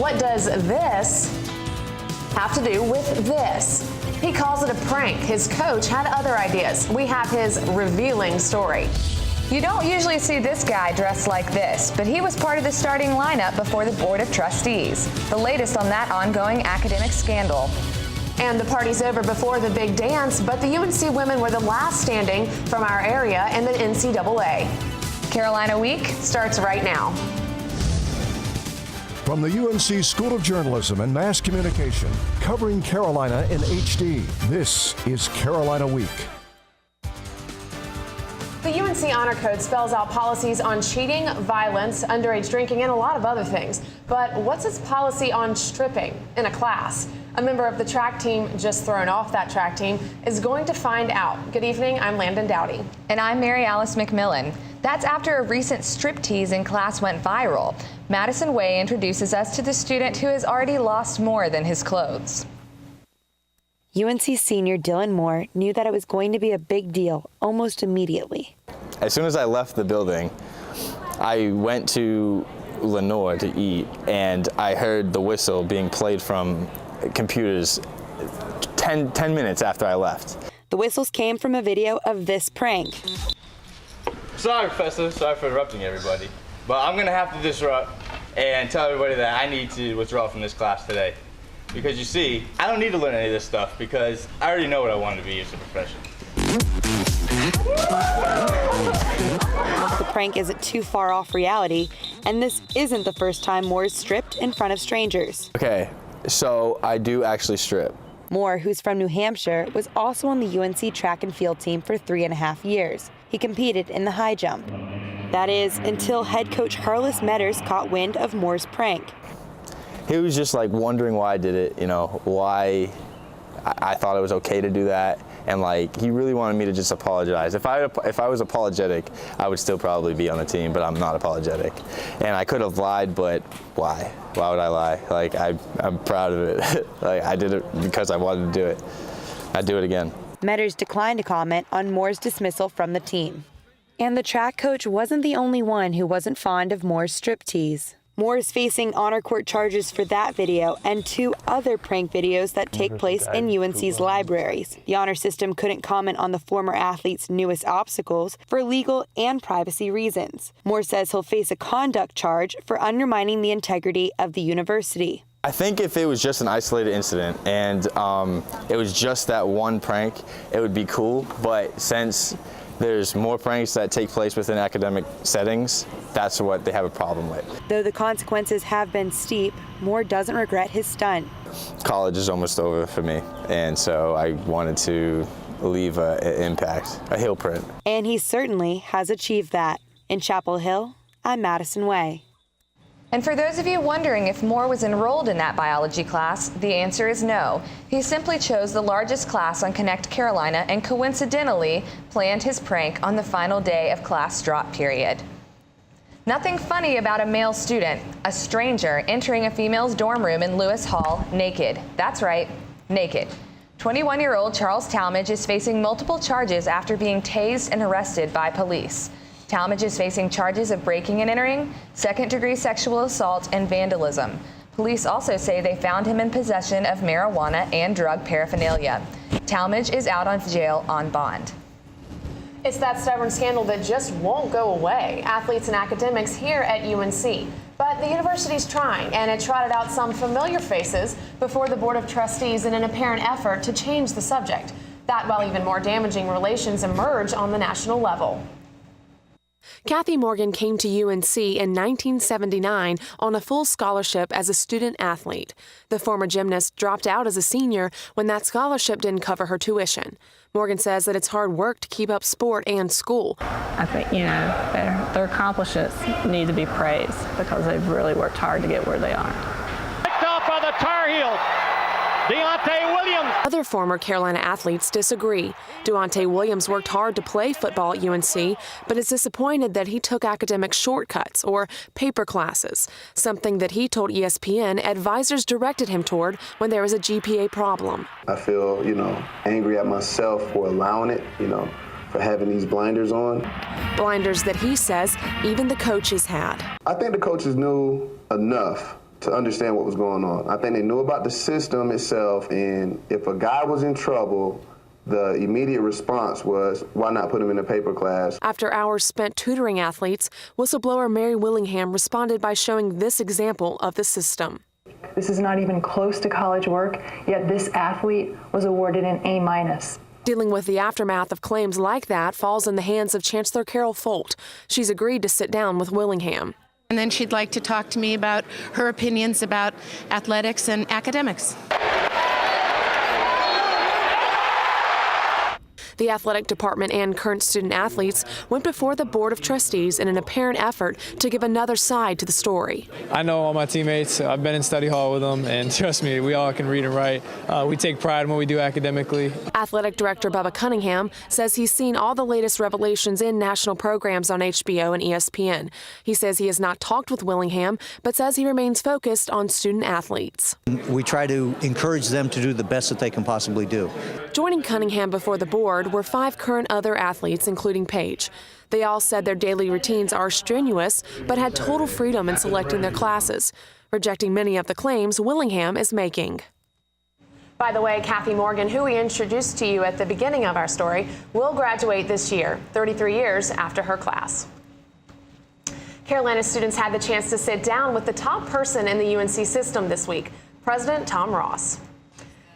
what does this have to do with this? He calls it a prank. His coach had other ideas. We have his revealing story. You don't usually see this guy dressed like this, but he was part of the starting lineup before the Board of Trustees. The latest on that ongoing academic scandal. And the party's over before the big dance, but the UNC women were the last standing from our area in the NCAA. Carolina Week starts right now. From the UNC School of Journalism and Mass Communication, covering Carolina in HD, this is Carolina Week. The UNC Honor Code spells out policies on cheating, violence, underage drinking, and a lot of other things. But what's its policy on stripping in a class? A member of the track team, just thrown off that track team, is going to find out. Good evening, I'm Landon Dowdy. And I'm Mary Alice McMillan. That's after a recent striptease in class went viral. Madison Way introduces us to the student who has already lost more than his clothes. UNC senior Dylan Moore knew that it was going to be a big deal almost immediately. As soon as I left the building, I went to Lenore to eat, and I heard the whistle being played from computers 10 minutes after I left. The whistles came from a video of this prank. Sorry, Professor. Sorry for interrupting everybody. But I'm going to have to disrupt and tell everybody that I need to withdraw from this class today. Because you see, I don't need to learn any of this stuff because I already know what I want to be as a profession. The prank isn't too far off reality, and this isn't the first time Moore's stripped in front of strangers. Okay, so I do actually strip. Moore, who's from New Hampshire, was also on the UNC track and field team for 3.5 years. He competed in the high jump. That is, until head coach Harless Metters caught wind of Moore's prank. He was just like wondering why I did it, you know, why I thought it was okay to do that, and like he really wanted me to just apologize. If I was apologetic, I would still probably be on the team, but I'm not apologetic. And I could have lied, but why? Why would I lie? Like I'm proud of it. Like I did it because I wanted to do it. I'd do it again. Metters declined to comment on Moore's dismissal from the team. And the track coach wasn't the only one who wasn't fond of Moore's striptease. Moore is facing honor court charges for that video and 2 other prank videos that take place in UNC's libraries. The honor system couldn't comment on the former athlete's newest obstacles for legal and privacy reasons. Moore says he'll face a conduct charge for undermining the integrity of the university. I think if it was just an isolated incident and it was just that one prank, it would be cool. But since there's more pranks that take place within academic settings, that's what they have a problem with. Though the consequences have been steep, Moore doesn't regret his stunt. College is almost over for me, and so I wanted to leave an impact, a heel print. And he certainly has achieved that. In Chapel Hill, I'm Madison Way. And for those of you wondering if Moore was enrolled in that biology class, the answer is no. He simply chose the largest class on Connect Carolina and coincidentally planned his prank on the final day of class drop period. Nothing funny about a male student, a stranger entering a female's dorm room in Lewis Hall naked. That's right, naked. 21-year-old Charles Talmadge is facing multiple charges after being tased and arrested by police. Talmadge is facing charges of breaking and entering, second-degree sexual assault, and vandalism. Police also say they found him in possession of marijuana and drug paraphernalia. Talmadge is out on jail on bond. It's that stubborn scandal that just won't go away. Athletes and academics here at UNC. But the university's trying, and it trotted out some familiar faces before the Board of Trustees in an apparent effort to change the subject. That while even more damaging relations emerge on the national level. Kathy Morgan came to UNC in 1979 on a full scholarship as a student athlete. The former gymnast dropped out as a senior when that scholarship didn't cover her tuition. Morgan says that it's hard work to keep up sport and school. I think, their accomplishments need to be praised because they've really worked hard to get where they are. Picked off by the Tar Heels, Deontay Williams. Other former Carolina athletes disagree. Deontay Williams worked hard to play football at UNC, but is disappointed that he took academic shortcuts or paper classes, something that he told ESPN advisors directed him toward when there was a GPA problem. I feel, angry at myself for allowing it, for having these blinders on. Blinders that he says even the coaches had. I think the coaches knew enough to understand what was going on. I think they knew about the system itself, and if a guy was in trouble, the immediate response was, why not put him in a paper class? After hours spent tutoring athletes, whistleblower Mary Willingham responded by showing this example of the system. This is not even close to college work, yet this athlete was awarded an A-. Dealing with the aftermath of claims like that falls in the hands of Chancellor Carol Folt. She's agreed to sit down with Willingham. And then she'd like to talk to me about her opinions about athletics and academics. The athletic department and current student athletes went before the Board of Trustees in an apparent effort to give another side to the story. I know all my teammates. I've been in study hall with them, and trust me, we all can read and write. We take pride in what we do academically. Athletic director Bubba Cunningham says he's seen all the latest revelations in national programs on HBO and ESPN. He says he has not talked with Willingham, but says he remains focused on student athletes. We try to encourage them to do the best that they can possibly do. Joining Cunningham before the board were 5 current other athletes, including Paige. They all said their daily routines are strenuous, but had total freedom in selecting their classes, rejecting many of the claims Willingham is making. By the way, Kathy Morgan, who we introduced to you at the beginning of our story, will graduate this year, 33 years after her class. Carolina students had the chance to sit down with the top person in the UNC system this week, President Tom Ross.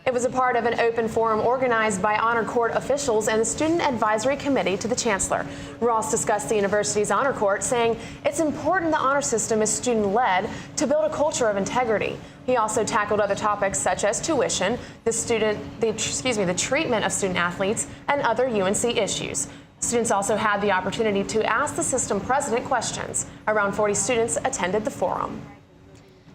It was a part of an open forum organized by Honor Court officials and the Student Advisory Committee to the Chancellor. Ross discussed the university's Honor Court, saying it's important the honor system is student-led to build a culture of integrity. He also tackled other topics such as tuition, the treatment of student athletes, and other UNC issues. Students also had the opportunity to ask the system president questions. Around 40 students attended the forum.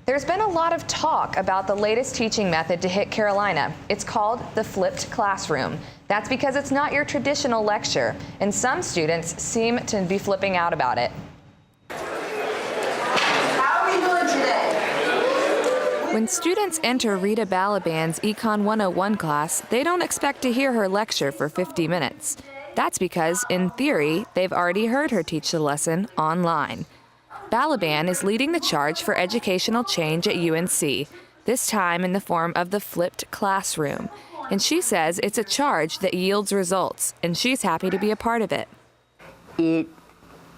There's been a lot of talk about the latest teaching method to hit Carolina. It's called the flipped classroom. That's because it's not your traditional lecture, and some students seem to be flipping out about it. How are we doing today? When students enter Rita Balaban's Econ 101 class, they don't expect to hear her lecture for 50 minutes. That's because, in theory, they've already heard her teach the lesson online. Balaban is leading the charge for educational change at UNC, this time in the form of the flipped classroom. And she says it's a charge that yields results, and she's happy to be a part of it. It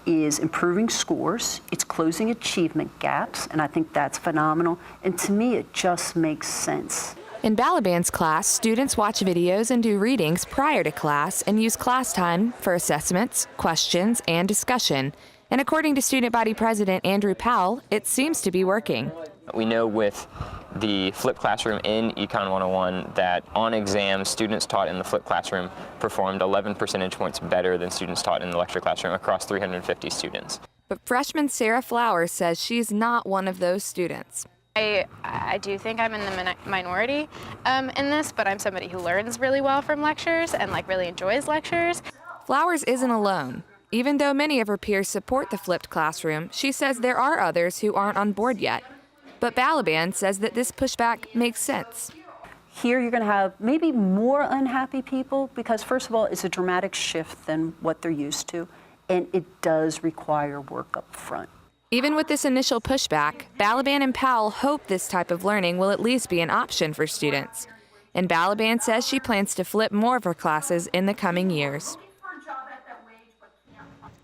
is improving scores, it's closing achievement gaps, and I think that's phenomenal. And to me, it just makes sense. In Balaban's class, students watch videos and do readings prior to class and use class time for assessments, questions, and discussion. And according to student body president Andrew Powell, it seems to be working. We know with the flipped classroom in Econ 101 that on exams, students taught in the flipped classroom performed 11 percentage points better than students taught in the lecture classroom across 350 students. But freshman Sarah Flowers says she's not one of those students. I do think I'm in the minority in this, but I'm somebody who learns really well from lectures and really enjoys lectures. Flowers isn't alone. Even though many of her peers support the flipped classroom, she says there are others who aren't on board yet. But Balaban says that this pushback makes sense. Here you're going to have maybe more unhappy people because, first of all, it's a dramatic shift than what they're used to, and it does require work up front. Even with this initial pushback, Balaban and Powell hope this type of learning will at least be an option for students. And Balaban says she plans to flip more of her classes in the coming years.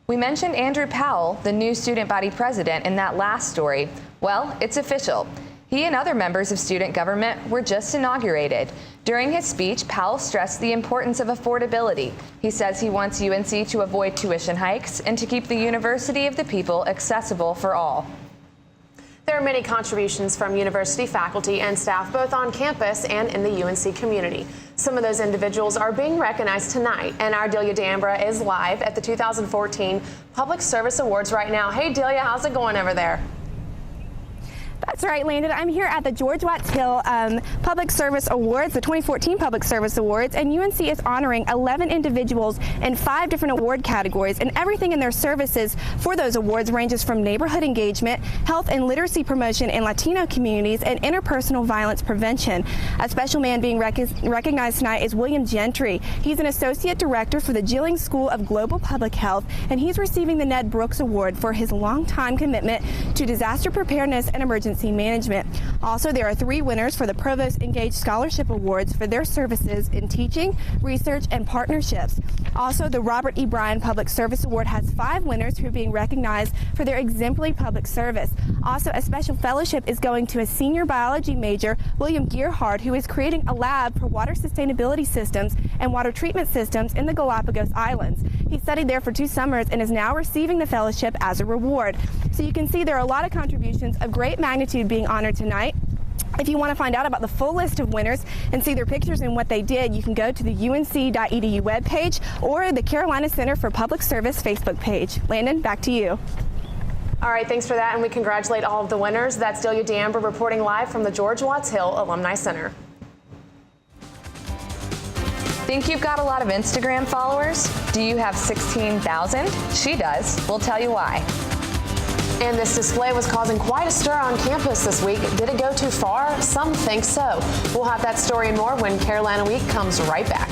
We mentioned Andrew Powell, the new student body president, in that last story. Well, it's official. He and other members of student government were just inaugurated. During his speech, Powell stressed the importance of affordability. He says he wants UNC to avoid tuition hikes and to keep the University of the People accessible for all. There are many contributions from university faculty and staff, both on campus and in the UNC community. Some of those individuals are being recognized tonight, and our Delia D'Ambra is live at the 2014 Public Service Awards right now. Hey, Delia, how's it going over there? That's right, Landon. I'm here at the George Watts Hill Public Service Awards, the 2014 Public Service Awards, and UNC is honoring 11 individuals in 5 different award categories, and everything in their services for those awards ranges from neighborhood engagement, health and literacy promotion in Latino communities, and interpersonal violence prevention. A special man being recognized tonight is William Gentry. He's an associate director for the Gilling School of Global Public Health, and he's receiving the Ned Brooks Award for his longtime commitment to disaster preparedness and emergency emergency management. Also, there are 3 winners for the Provost Engaged Scholarship Awards for their services in teaching, research, and partnerships. Also, the Robert E. Bryan Public Service Award has 5 winners who are being recognized for their exemplary public service. Also, a special fellowship is going to a senior biology major, William Gearhart, who is creating a lab for water sustainability systems and water treatment systems in the Galapagos Islands. He studied there for 2 summers and is now receiving the fellowship as a reward. So you can see there are a lot of contributions of great magnitude being honored tonight. If you want to find out about the full list of winners and see their pictures and what they did, you can go to the unc.edu webpage or the Carolina Center for Public Service Facebook page. Landon, back to you. All right, thanks for that, and we congratulate all of the winners. That's Delia D'Amber reporting live from the George Watts Hill Alumni Center. Think you've got a lot of Instagram followers? Do you have 16,000? She does. We'll tell you why. And this display was causing quite a stir on campus this week. Did it go too far? Some think so. We'll have that story and more when Carolina Week comes right back.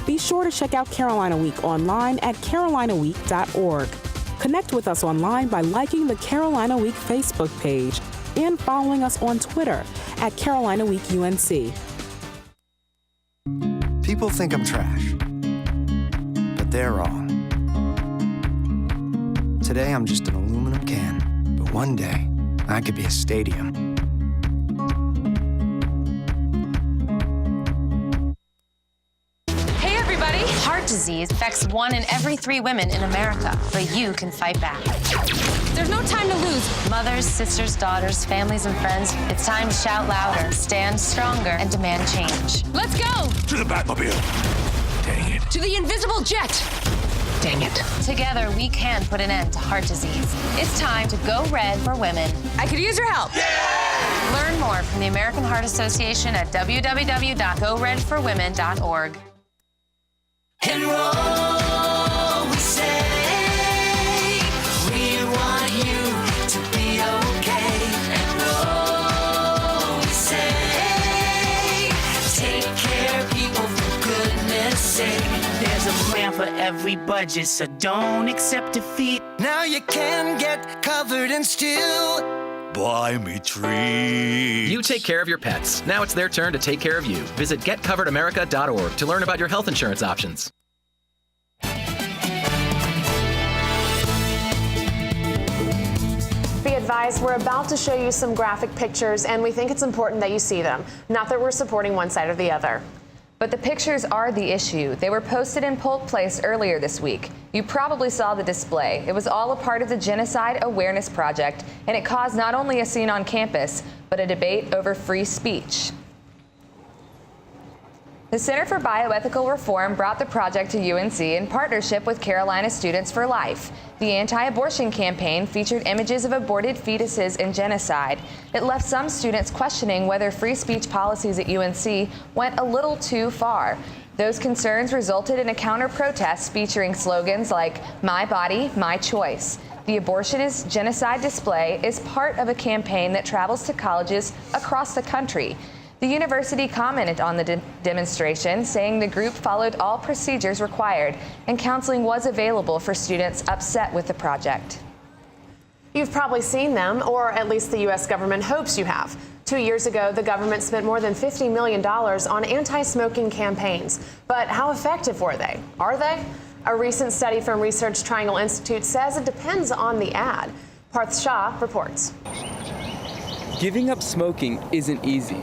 Be sure to check out Carolina Week online at carolinaweek.org. Connect with us online by liking the Carolina Week Facebook page and following us on Twitter at Carolina Week UNC. People think I'm trash, but they're wrong. Today I'm just an aluminum can, but one day I could be a stadium. Heart disease affects 1 in every 3 women in America, but you can fight back. There's no time to lose. Mothers, sisters, daughters, families, and friends, it's time to shout louder, stand stronger, and demand change. Let's go! To the Batmobile. Dang it. To the invisible jet. Dang it. Together, we can put an end to heart disease. It's time to go red for women. I could use your help. Yeah! Learn more from the American Heart Association at www.goredforwomen.org. Enroll, we say, we want you to be okay. Enroll, we say, take care, people, for goodness sake. There's a plan for every budget, so don't accept defeat. Now you can get covered and still Buy me treats. You take care of your pets. Now it's their turn to take care of you. Visit getcoveredamerica.org to learn about your health insurance options. Be advised, we're about to show you some graphic pictures, and we think it's important that you see them. Not that we're supporting one side or the other. But the pictures are the issue. They were posted in Polk Place earlier this week. You probably saw the display. It was all a part of the Genocide Awareness Project, and it caused not only a scene on campus, but a debate over free speech. The Center for Bioethical Reform brought the project to UNC in partnership with Carolina Students for Life. The anti-abortion campaign featured images of aborted fetuses and genocide. It left some students questioning whether free speech policies at UNC went a little too far. Those concerns resulted in a counter-protest featuring slogans like, "My body, my choice." The Abortionist Genocide display is part of a campaign that travels to colleges across the country. The university commented on the demonstration, saying the group followed all procedures required and counseling was available for students upset with the project. You've probably seen them, or at least the U.S. government hopes you have. 2 years ago, the government spent more than $50 million on anti-smoking campaigns. But how effective were they? Are they? A recent study from Research Triangle Institute says it depends on the ad. Parth Shah reports. Giving up smoking isn't easy.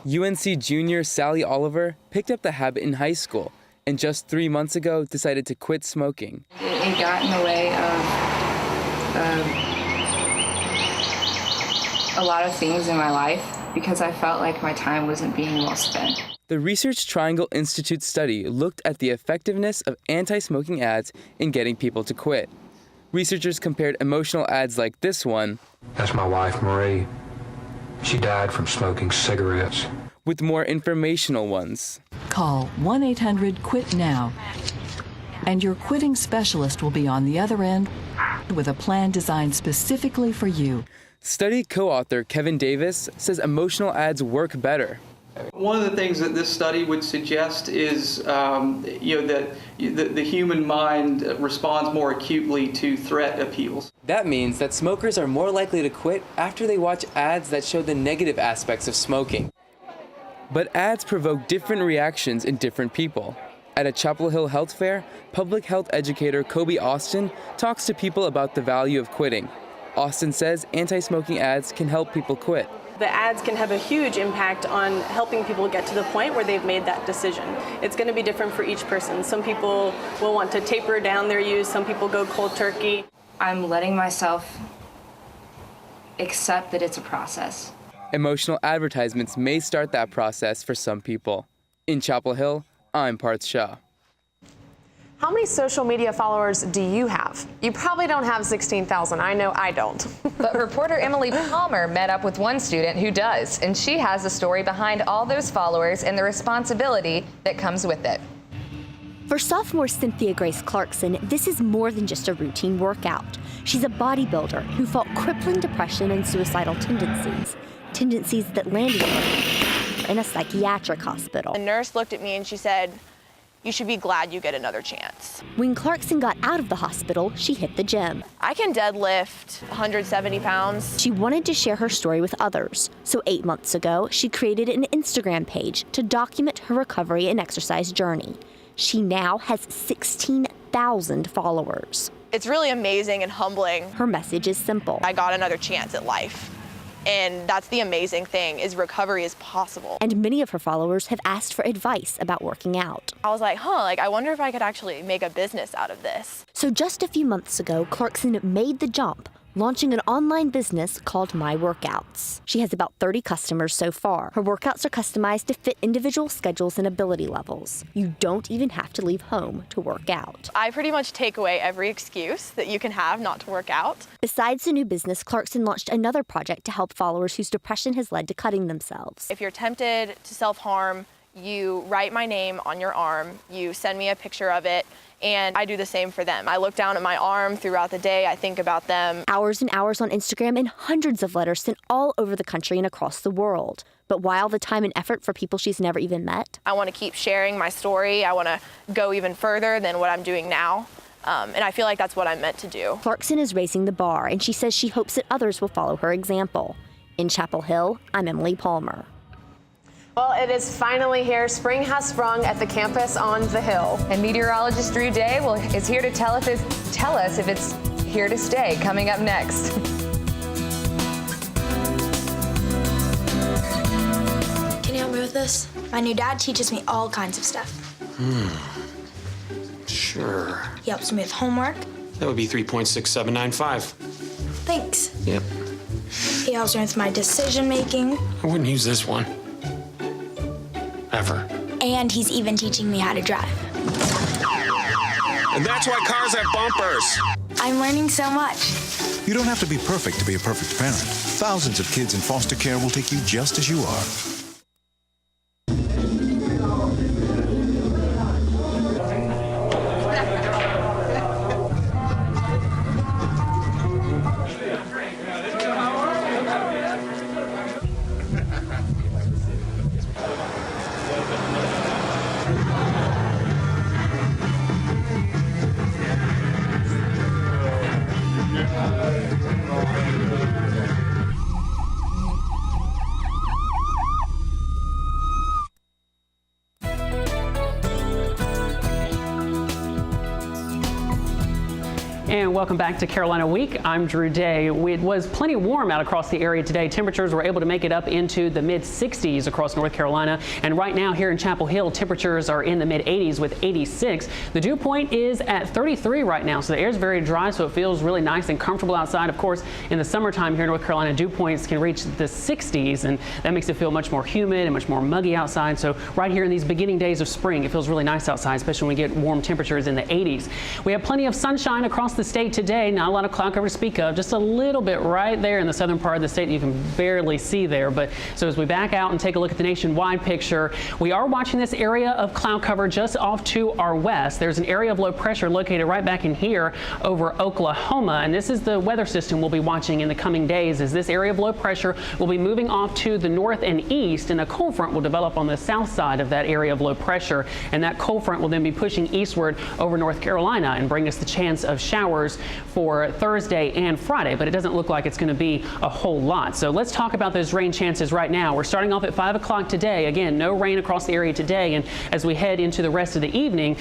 UNC junior Sally Oliver picked up the habit in high school and just 3 months ago decided to quit smoking. It got in the way of a lot of things in my life because I felt like my time wasn't being well spent. The Research Triangle Institute study looked at the effectiveness of anti-smoking ads in getting people to quit. Researchers compared emotional ads like this one. That's my wife, Marie. She died from smoking cigarettes. With more informational ones. Call 1-800-QUIT-NOW, and your quitting specialist will be on the other end with a plan designed specifically for you. Study co-author Kevin Davis says emotional ads work better. One of the things that this study would suggest is, that the human mind responds more acutely to threat appeals. That means that smokers are more likely to quit after they watch ads that show the negative aspects of smoking. But ads provoke different reactions in different people. At a Chapel Hill health fair, public health educator Kobe Austin talks to people about the value of quitting. Austin says anti-smoking ads can help people quit. The ads can have a huge impact on helping people get to the point where they've made that decision. It's going to be different for each person. Some people will want to taper down their use, some people go cold turkey. I'm letting myself accept that it's a process. Emotional advertisements may start that process for some people. In Chapel Hill, I'm Parth Shah. How many social media followers do you have? You probably don't have 16,000. I know I don't. But reporter Emily Palmer met up with one student who does, and she has the story behind all those followers and the responsibility that comes with it. For sophomore Cynthia Grace Clarkson, this is more than just a routine workout. She's a bodybuilder who fought crippling depression and suicidal tendencies that landed her in a psychiatric hospital. A nurse looked at me and she said, "You should be glad you get another chance." When Clarkson got out of the hospital, she hit the gym. I can deadlift 170 pounds. She wanted to share her story with others. So 8 months ago, she created an Instagram page to document her recovery and exercise journey. She now has 16,000 followers. It's really amazing and humbling. Her message is simple. I got another chance at life. And that's the amazing thing, is recovery is possible. And many of her followers have asked for advice about working out. I was like, I wonder if I could actually make a business out of this. So just a few months ago, Clarkson made the jump, launching an online business called My Workouts. She has about 30 customers so far. Her workouts are customized to fit individual schedules and ability levels. You don't even have to leave home to work out. I pretty much take away every excuse that you can have not to work out. Besides the new business, Clarkson launched another project to help followers whose depression has led to cutting themselves. If you're tempted to self-harm, you write my name on your arm, you send me a picture of it, and I do the same for them. I look down at my arm throughout the day, I think about them. Hours and hours on Instagram and hundreds of letters sent all over the country and across the world. But why all the time and effort for people she's never even met? I want to keep sharing my story. I want to go even further than what I'm doing now. And I feel like that's what I'm meant to do. Clarkson is raising the bar, and she says she hopes that others will follow her example. In Chapel Hill, I'm Emily Palmer. Well, it is finally here. Spring has sprung at the campus on the Hill. And meteorologist Drew Day is here to tell us if it's here to stay, coming up next. Can you help me with this? My new dad teaches me all kinds of stuff. Sure. He helps me with homework. That would be 3.6795. Thanks. Yep. He helps me with my decision making. I wouldn't use this one. Ever. And he's even teaching me how to drive. And that's why cars have bumpers. I'm learning so much. You don't have to be perfect to be a perfect parent. Thousands of kids in foster care will take you just as you are. And welcome back to Carolina Week. I'm Drew Day. It was plenty warm out across the area today. Temperatures were able to make it up into the mid-60s across North Carolina. And right now here in Chapel Hill, temperatures are in the mid-80s with 86. The dew point is at 33 right now, so the air is very dry, so it feels really nice and comfortable outside. Of course, in the summertime here in North Carolina, dew points can reach the 60s, and that makes it feel much more humid and much more muggy outside. So right here in these beginning days of spring, it feels really nice outside, especially when we get warm temperatures in the 80s. We have plenty of sunshine across the the state today. Not a lot of cloud cover to speak of, just a little bit right there in the southern part of the state. You can barely see there. But so as we back out and take a look at the nationwide picture, we are watching this area of cloud cover just off to our west. There's an area of low pressure located right back in here over Oklahoma. And this is the weather system we'll be watching in the coming days, as this area of low pressure will be moving off to the north and east, and a cold front will develop on the south side of that area of low pressure. And that cold front will then be pushing eastward over North Carolina and bring us the chance of showers for Thursday and Friday, but it doesn't look like it's going to be a whole lot. So let's talk about those rain chances right now. We're starting off at 5 o'clock today. Again, no rain across the area today, and as we head into the rest of the evening,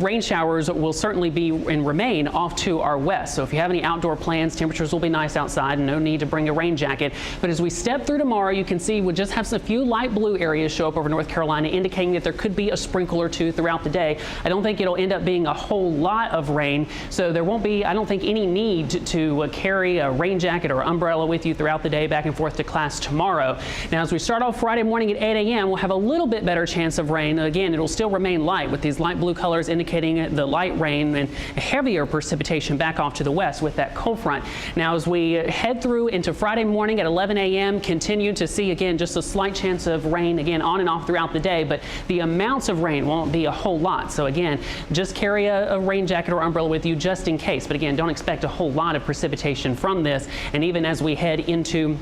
rain showers will certainly be and remain off to our west. So if you have any outdoor plans, temperatures will be nice outside and no need to bring a rain jacket. But as we step through tomorrow, you can see we'll just have a few light blue areas show up over North Carolina, indicating that there could be a sprinkle or two throughout the day. I don't think it'll end up being a whole lot of rain, so there won't be, I don't think, any need to carry a rain jacket or umbrella with you throughout the day back and forth to class tomorrow. Now, as we start off Friday morning at 8 a.m., we'll have a little bit better chance of rain. Again, it'll still remain light with these light blue colors indicating the light rain and heavier precipitation back off to the west with that cold front. Now, as we head through into Friday morning at 11 a.m., continue to see, again, just a slight chance of rain, again, on and off throughout the day, but the amounts of rain won't be a whole lot. So again, just carry a rain jacket or umbrella with you just in case. But again, don't expect a whole lot of precipitation from this. And even as we head into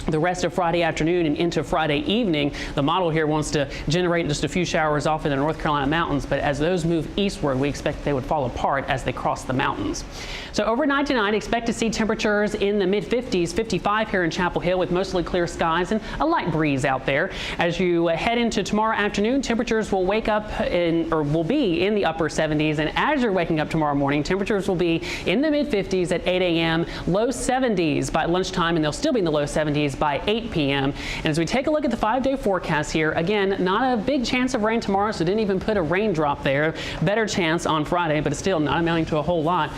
the rest of Friday afternoon and into Friday evening, the model here wants to generate just a few showers off in the North Carolina mountains, but as those move eastward, we expect they would fall apart as they cross the mountains. So overnight tonight, expect to see temperatures in the mid-50s, 55 here in Chapel Hill with mostly clear skies and a light breeze out there. As you head into tomorrow afternoon, temperatures will wake up will be in the upper 70s, and as you're waking up tomorrow morning, temperatures will be in the mid-50s at 8 a.m., low 70s by lunchtime, and they'll still be in the low 70s by 8 p.m. And as we take a look at the 5-day forecast here, again, not a big chance of rain tomorrow, so didn't even put a raindrop there. Better chance on Friday, but it's still not amounting to a whole lot.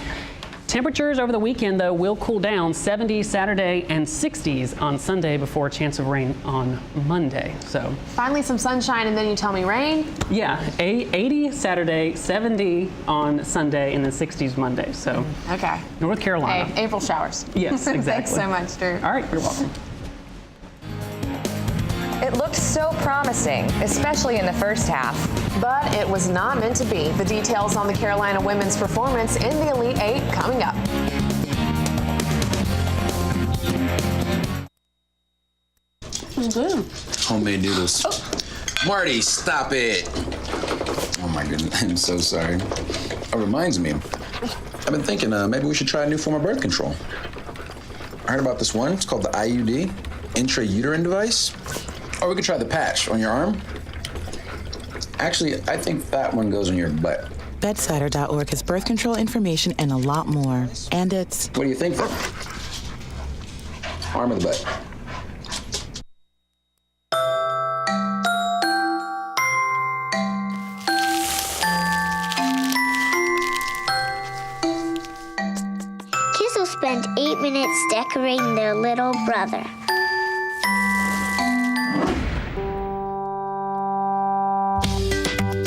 Temperatures over the weekend, though, will cool down. 70s Saturday and 60s on Sunday before a chance of rain on Monday. So finally some sunshine, and then you tell me rain? Yeah, 80 Saturday, 70 on Sunday, and then 60s Monday. So okay. North Carolina. Hey, April showers. Yes, exactly. Thanks so much, Drew. All right, you're welcome. It looked so promising, especially in the first half. But it was not meant to be. The details on the Carolina women's performance in the Elite Eight coming up. Good. Homemade noodles. Marty, stop it. Oh my goodness, I'm so sorry. That reminds me. I've been thinking maybe we should try a new form of birth control. I heard about this one. It's called the IUD, intrauterine device. Or we could try the patch on your arm. Actually, I think that one goes on your butt. Bedsider.org has birth control information and a lot more. And it's... What do you think then? Arm or the butt? Kids will spend 8 minutes decorating their little brother.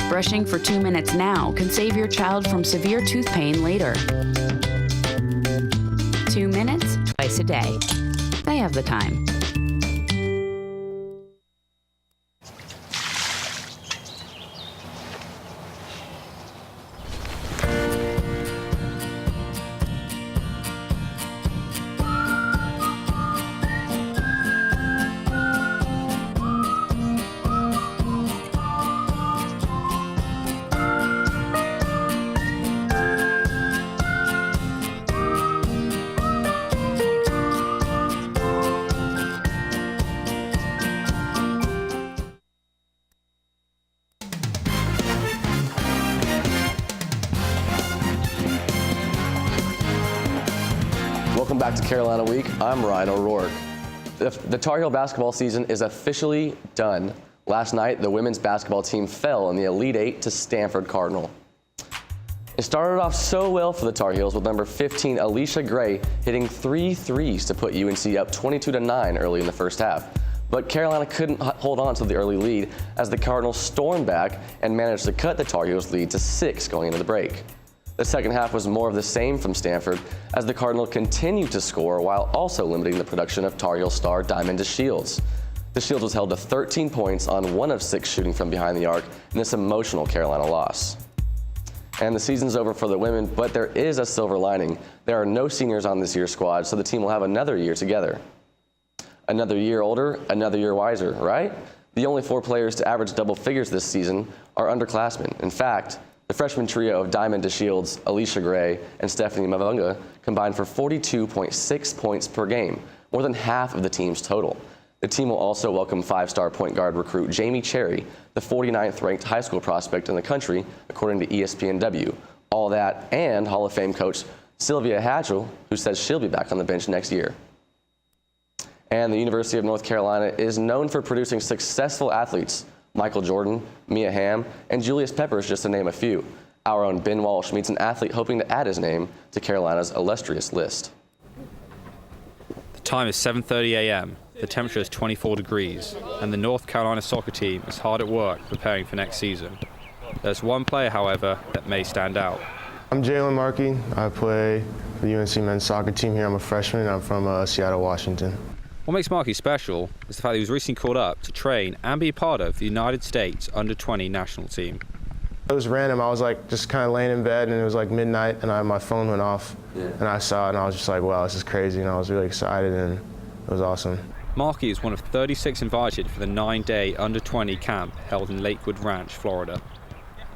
Brushing for 2 minutes now can save your child from severe tooth pain later. 2 minutes, twice a day. They have the time. Welcome back to Carolina Week. I'm Ryan O'Rourke. The Tar Heel basketball season is officially done. Last night, the women's basketball team fell in the Elite Eight to Stanford Cardinal. It started off so well for the Tar Heels with number 15, Alicia Gray, hitting 3 threes to put UNC up 22-9 early in the first half. But Carolina couldn't hold on to the early lead as the Cardinals stormed back and managed to cut the Tar Heels' lead to 6 going into the break. The second half was more of the same from Stanford as the Cardinal continued to score while also limiting the production of Tar Heel star Diamond DeShields. DeShields was held to 13 points on 1 of 6 shooting from behind the arc in this emotional Carolina loss. And the season's over for the women, but there is a silver lining. There are no seniors on this year's squad, so the team will have another year together. Another year older, another year wiser, right? The only 4 players to average double figures this season are underclassmen. In fact, the freshman trio of Diamond DeShields, Alicia Gray, and Stephanie Mavunga combined for 42.6 points per game, more than half of the team's total. The team will also welcome 5-star point guard recruit Jamie Cherry, the 49th ranked high school prospect in the country, according to ESPNW. All that and Hall of Fame coach Sylvia Hatchell, who says she'll be back on the bench next year. And the University of North Carolina is known for producing successful athletes. Michael Jordan, Mia Hamm, and Julius Peppers, just to name a few. Our own Ben Walsh meets an athlete hoping to add his name to Carolina's illustrious list. The time is 7:30 a.m. The temperature is 24 degrees, and the North Carolina soccer team is hard at work preparing for next season. There's one player, however, that may stand out. I'm Jalen Markey. I play for the UNC men's soccer team here. I'm a freshman. I'm from Seattle, Washington. What makes Markey special is the fact that he was recently called up to train and be part of the United States under-20 national team. It was random. I was like just kind of laying in bed, and it was like midnight, and my phone went off, and I saw it, and I was just like, wow, this is crazy, and I was really excited, and it was awesome. Markey is one of 36 invited for the 9-day under-20 camp held in Lakewood Ranch, Florida.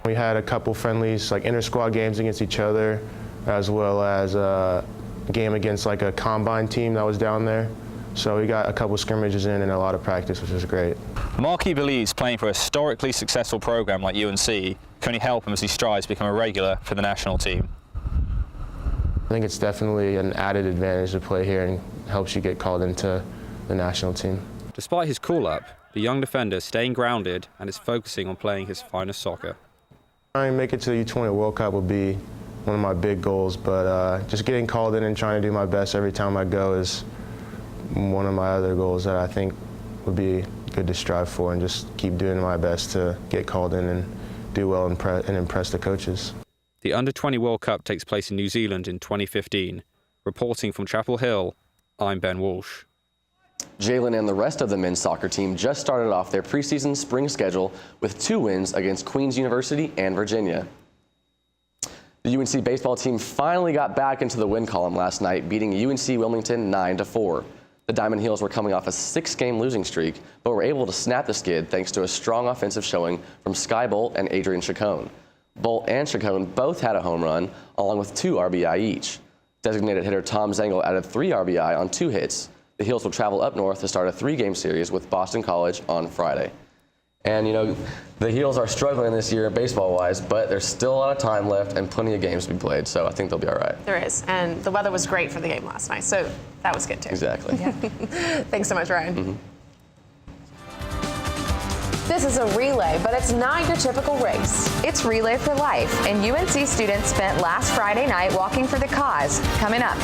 We had a couple friendlies, like inter-squad games against each other, as well as a game against like a combine team that was down there. So we got a couple scrimmages in and a lot of practice, which was great. Markey believes playing for a historically successful program like UNC can only help him as he strives to become a regular for the national team. I think it's definitely an added advantage to play here and helps you get called into the national team. Despite his call-up, the young defender is staying grounded and is focusing on playing his finest soccer. Trying to make it to the U20 World Cup would be one of my big goals, but just getting called in and trying to do my best every time I go is one of my other goals that I think would be good to strive for, and just keep doing my best to get called in and do well and impress the coaches. The Under-20 World Cup takes place in New Zealand in 2015. Reporting from Chapel Hill, I'm Ben Walsh. Jalen and the rest of the men's soccer team just started off their preseason spring schedule with 2 wins against Queen's University and Virginia. The UNC baseball team finally got back into the win column last night, beating UNC Wilmington 9-4. The Diamond Heels were coming off a 6-game losing streak, but were able to snap the skid thanks to a strong offensive showing from Sky Bolt and Adrian Chacon. Bolt and Chacon both had a home run, along with 2 RBI each. Designated hitter Tom Zengel added 3 RBI on 2 hits. The Heels will travel up north to start a 3-game series with Boston College on Friday. And, you know, the Heels are struggling this year baseball-wise, but there's still a lot of time left and plenty of games to be played, so I think they'll be all right. There is, and the weather was great for the game last night, so that was good, too. Exactly. Yeah. Thanks so much, Ryan. This is a relay, but it's not your typical race. It's Relay for Life, and UNC students spent last Friday night walking for the cause. Coming up.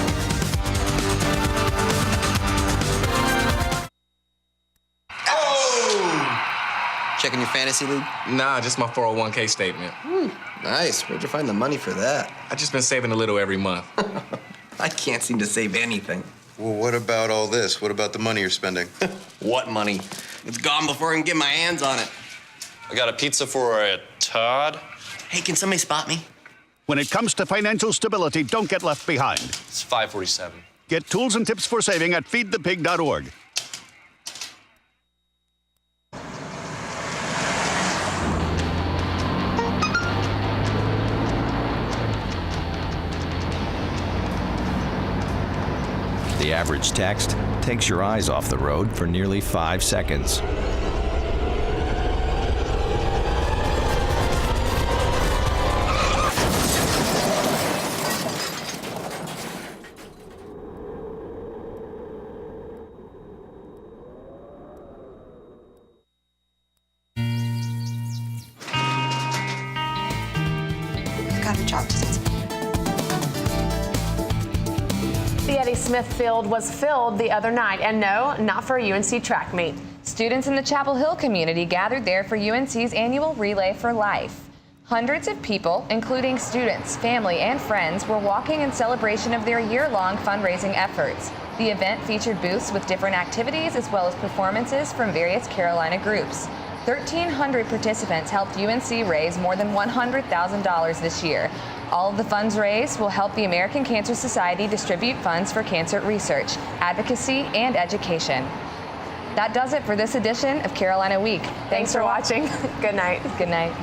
Checking your fantasy league? Nah, just my 401k statement. Nice. Where'd you find the money for that? I just been saving a little every month. I can't seem to save anything. Well, what about all this? What about the money you're spending? What money? It's gone before I can get my hands on it. I got a pizza for a Todd. Hey, can somebody spot me? When it comes to financial stability, don't get left behind. It's 547. Get tools and tips for saving at feedthepig.org. The average text takes your eyes off the road for nearly 5 seconds. Got a job to do. The Eddie Smith Field was filled the other night, and no, not for a UNC track meet. Students in the Chapel Hill community gathered there for UNC's annual Relay for Life. Hundreds of people, including students, family, and friends, were walking in celebration of their year-long fundraising efforts. The event featured booths with different activities as well as performances from various Carolina groups. 1,300 participants helped UNC raise more than $100,000 this year. All of the funds raised will help the American Cancer Society distribute funds for cancer research, advocacy, and education. That does it for this edition of Carolina Week. Thanks for watching. Good night. Good night.